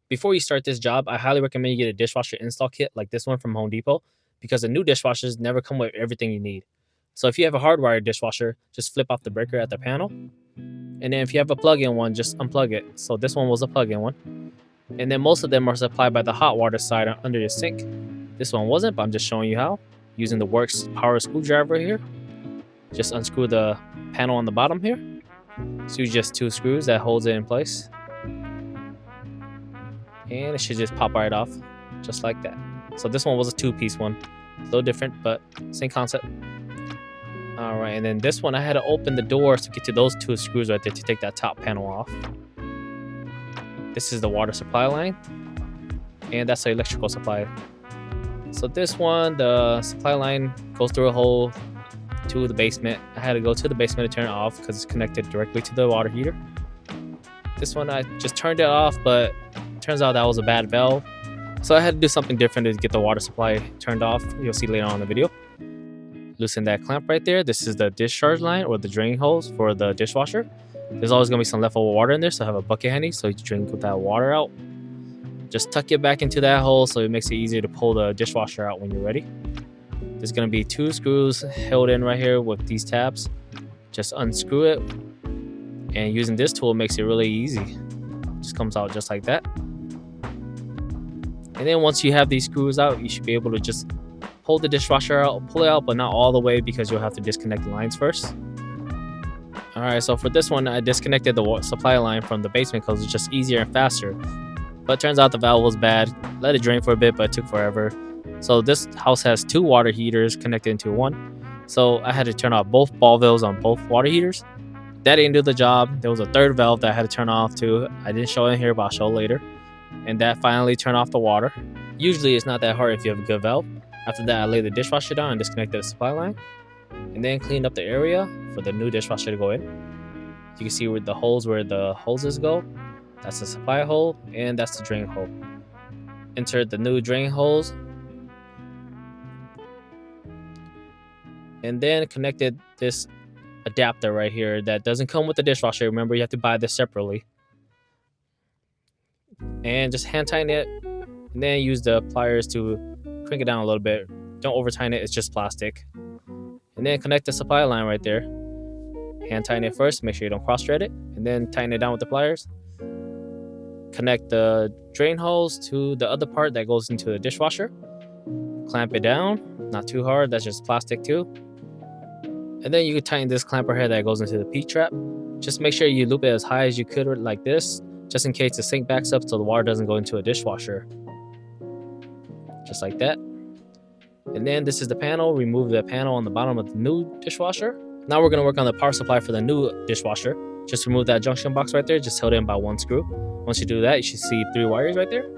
Before you start this job, I highly recommend you get a dishwasher install kit like this one from Home Depot, because the new dishwashers never come with everything you need. So if you have a hardwired dishwasher, just flip off the breaker at the panel. And then if you have a plug-in one, just unplug it. So this one was a plug-in one. And then most of them are supplied by the hot water side under your sink. This one wasn't, but I'm just showing you how. Using the Works power screwdriver here. Just unscrew the panel on the bottom here. So use just 2 screws that holds it in place. And it should just pop right off, just like that. So this one was a 2-piece one. A little different, but same concept. All right, and then this one, I had to open the doors to get to those 2 screws right there to take that top panel off. This is the water supply line, and that's the electrical supply. So this one, the supply line goes through a hole to the basement. I had to go to the basement to turn it off because it's connected directly to the water heater. This one, I just turned it off, but it turns out that was a bad valve. So I had to do something different to get the water supply turned off. You'll see later on in the video. Loosen that clamp right there. This is the discharge line or the drain hose for the dishwasher. There's always going to be some leftover water in there, so have a bucket handy so you drink with that water out. Just tuck it back into that hole so it makes it easier to pull the dishwasher out when you're ready. There's going to be 2 screws held in right here with these tabs. Just unscrew it, and using this tool makes it really easy. Just comes out just like that. And then once you have these screws out, you should be able to just pull the dishwasher out, pull it out, but not all the way because you'll have to disconnect the lines first. All right, so for this one, I disconnected the supply line from the basement because it's just easier and faster. But it turns out the valve was bad. Let it drain for a bit, but it took forever. So this house has 2 water heaters connected into one. So I had to turn off both ball valves on both water heaters. That didn't do the job. There was a 3rd valve that I had to turn off too. I didn't show it here, but I'll show later. And that finally turned off the water. Usually it's not that hard if you have a good valve. After that, I laid the dishwasher down and disconnected the supply line. And then cleaned up the area for the new dishwasher to go in. You can see where the hoses go. That's the supply hole, and that's the drain hole. Insert the new drain holes. And then connected this adapter right here that doesn't come with the dishwasher. Remember, you have to buy this separately. And just hand tighten it, and then use the pliers to crank it down a little bit. Don't over tighten it, it's just plastic. And then connect the supply line right there. Hand tighten it first, make sure you don't cross thread it, and then tighten it down with the pliers. Connect the drain hose to the other part that goes into the dishwasher. Clamp it down, not too hard, that's just plastic too. And then you can tighten this clamper here that goes into the P-trap. Just make sure you loop it as high as you could like this, just in case the sink backs up so the water doesn't go into a dishwasher. Just like that. And then this is the panel. Remove the panel on the bottom of the new dishwasher. Now we're going to work on the power supply for the new dishwasher. Just remove that junction box right there. Just held in by 1 screw. Once you do that, you should see 3 wires right there.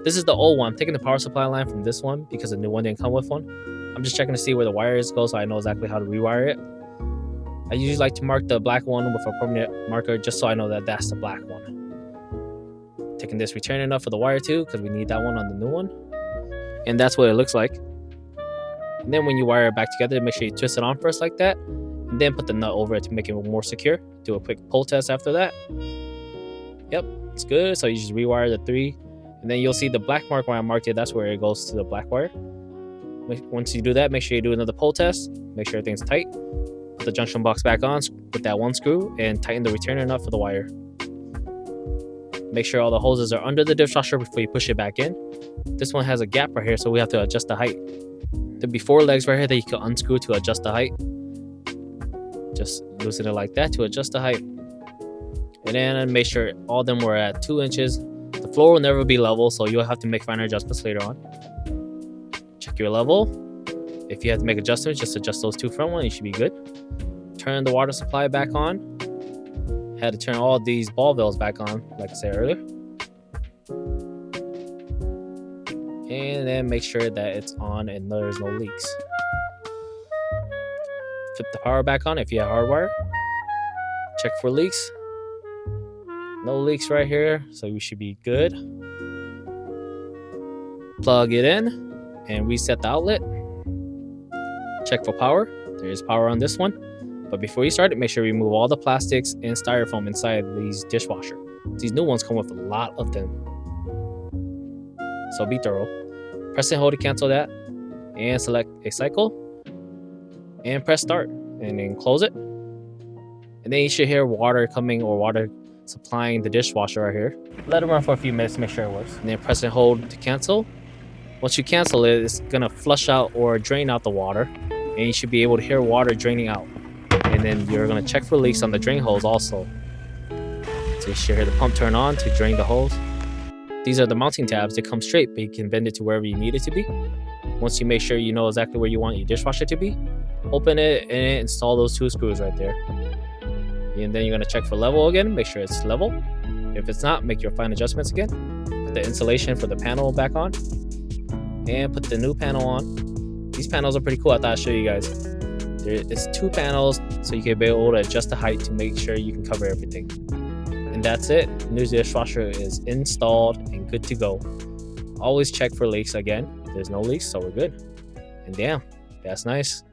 This is the old one. I'm taking the power supply line from this one because the new one didn't come with one. I'm just checking to see where the wires go so I know exactly how to rewire it. I usually like to mark the black one with a permanent marker just so I know that that's the black one. Taking this return nut for the wire too because we need that one on the new one. And that's what it looks like. And then when you wire it back together, make sure you twist it on first like that, and then put the nut over it to make it more secure. Do a quick pull test after that. Yep, it's good. So you just rewire the 3, and then you'll see the black mark where I marked it. That's where it goes to the black wire. Once you do that, make sure you do another pull test. Make sure everything's tight. Put the junction box back on with that 1 screw, and tighten the returner nut for the wire. Make sure all the hoses are under the dishwasher before you push it back in. This one has a gap right here, so we have to adjust the height. There'll be 4 legs right here that you can unscrew to adjust the height. Just loosen it like that to adjust the height. And then make sure all of them were at 2 inches. The floor will never be level, so you'll have to make finer adjustments later on. Check your level. If you have to make adjustments, just adjust those 2 front ones, you should be good. Turn the water supply back on. Had to turn all these ball valves back on, like I said earlier. And then make sure that it's on and there's no leaks. Flip the power back on if you have hardwire. Check for leaks. No leaks right here, so we should be good. Plug it in and reset the outlet. Check for power. There is power on this one. But before you start it, make sure you remove all the plastics and styrofoam inside these dishwasher. These new ones come with a lot of them. so be thorough. Press and hold to cancel that, and select a cycle, and press start, and then close it. And then you should hear water coming, or water supplying the dishwasher right here. Let it run for a few minutes to make sure it works. And then press and hold to cancel. Once you cancel it, it's gonna flush out or drain out the water, and you should be able to hear water draining out. And then you're gonna check for leaks on the drain hose also. So you should hear the pump turn on to drain the hose. These are the mounting tabs. They come straight, but you can bend it to wherever you need it to be. Once you make sure you know exactly where you want your dishwasher to be, open it and install those 2 screws right there. And then you're gonna check for level again, make sure it's level. If it's not, make your fine adjustments again. Put the insulation for the panel back on, and put the new panel on. These panels are pretty cool. I thought I'd show you guys. It's 2 panels, so you can be able to adjust the height to make sure you can cover everything. And that's it. The new dishwasher is installed and good to go. Always check for leaks again. There's no leaks, so we're good. And damn, that's nice.